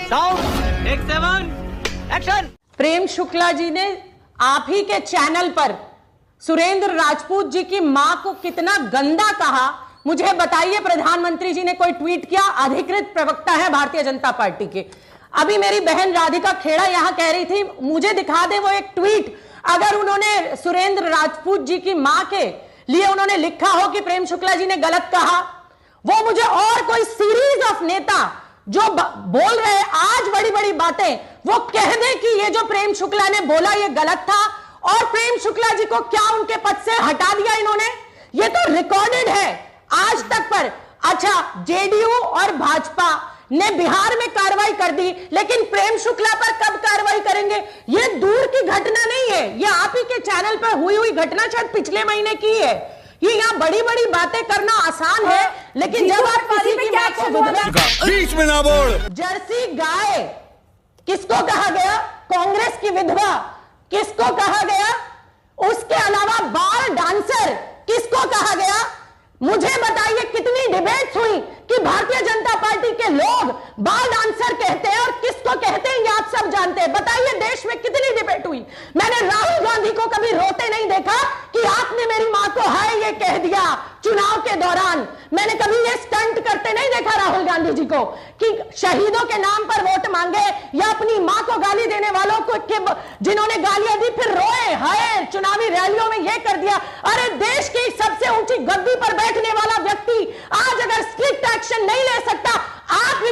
Sound take 7 action. Prem Shukla ji ने आप ही के चैनल पर सुरेंद्र राजपूत जी की मां को कितना गंदा कहा, मुझे बताइए। प्रधानमंत्री जी ने कोई ट्वीट किया? अधिकृत प्रवक्ता है भारतीय जनता पार्टी के। अभी मेरी बहन राधिका खेड़ा यहां कह रही थी, मुझे दिखा दे वो एक ट्वीट, अगर उन्होंने सुरेंद्र राजपूत जी की मां के लिए उन्होंने लिखा हो कि प्रेम शुक्ला जी ने गलत कहा, वो मुझे और कोई सीरीज ऑफ नेता जो बोल रहे आज बड़ी बड़ी बातें, वो कह दे कि ये जो प्रेम शुक्ला ने बोला ये गलत था, और प्रेम शुक्ला जी को क्या उनके पद से हटा दिया इन्होंने? ये तो रिकॉर्डेड है आज तक पर। अच्छा, जेडीयू और भाजपा ने बिहार में कार्रवाई कर दी, लेकिन प्रेम शुक्ला पर कब कार्रवाई करेंगे? ये दूर की घटना नहीं है, ये आप ही के चैनल पर हुई घटना शायद पिछले महीने की है। ये यहाँ बड़ी बड़ी बातें करना आसान है, लेकिन जब आप किसी की मां को बीच में ना बोल। जर्सी गाय किसको कहा गया? कांग्रेस की विधवा किसको कहा गया? उसके अलावा बार डांसर किसको कहा गया? मुझे बताइए कितनी डिबेट्स हुई कि भारतीय जनता पार्टी के लोग बाल डांसर कहते हैं और किसको कहते हैं ये आप सब जानते हैं। बताइए देश में कितनी डिबेट हुई। मैंने राहुल गांधी को कभी रोते नहीं देखा कि आपने मेरी मां को है ये कह दिया चुनाव के दौरान। मैंने कभी ये स्टंट करते नहीं देखा राहुल गांधी जी को कि शहीदों के नाम पर वोट मांगे या अपनी मां को गाली देने वालों को जिन्होंने गालियां दी फिर रोए हाय चुनावी रैलियों में ये कर दिया। अरे देश की सबसे ऊंची गद्दी पर बैठने वाला व्यक्ति आज अगर स्ट्रिक्ट एक्शन नहीं ले सकता, आपकी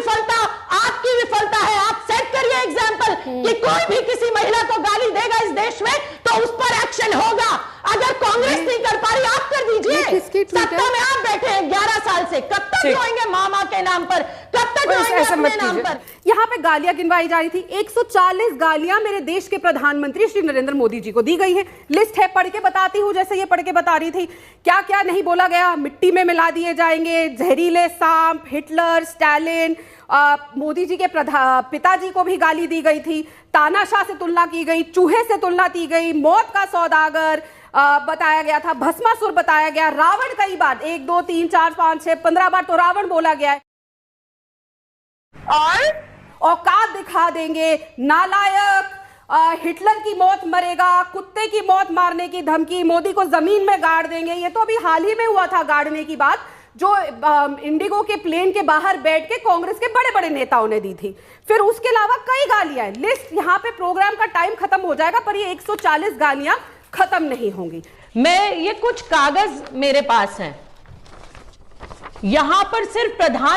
विफलता है। आप सेट करिए एग्जांपल कि कोई भी किसी महिला को गाली देगा इस देश में तो उस पर एक्शन होगा। अगर कांग्रेस नहीं कर पा रही, आप कर दीजिए। सत्ता में आप बैठे हैं 11 साल से, कब तक रोएंगे मामा के नाम पर? कब तक रोएंगे अपने नाम पर? यहाँ पे गालियां गिनवाई जा रही थी। 140 गालियां मेरे देश के प्रधानमंत्री श्री नरेंद्र मोदी जी को दी गई है। लिस्ट है, पढ़ के बताती हूँ, जैसे ये पढ़ के बता रही थी क्या क्या नहीं बोला गया। मिट्टी में मिला दिए जाएंगे, जहरीले सांप, हिटलर, स्टालिन, मोदी जी के पिताजी को भी गाली दी गई थी, तानाशाह से तुलना की गई, चूहे से तुलना की गई, मौत का सौदागर बताया गया था, भस्मासुर बताया गया, रावण कई बार 1 2 3 4 5 6 15 बार तो रावण बोला गया है। और औकात दिखा देंगे, नालायक, हिटलर की मौत मरेगा, कुत्ते की मौत मारने की धमकी, मोदी को जमीन में गाड़ देंगे। ये तो अभी हाल ही में हुआ था गाड़ने की बात, जो इंडिगो के प्लेन के बाहर बैठ के कांग्रेस के बड़े बड़े नेताओं ने दी थी। फिर उसके अलावा कई गालियां हैं। लिस्ट यहाँ पे प्रोग्राम का टाइम खत्म हो जाएगा, पर ये 140 गालियां खत्म नहीं होंगी। ये कुछ कागज मेरे पास हैं, यहां पर सिर्फ प्रधान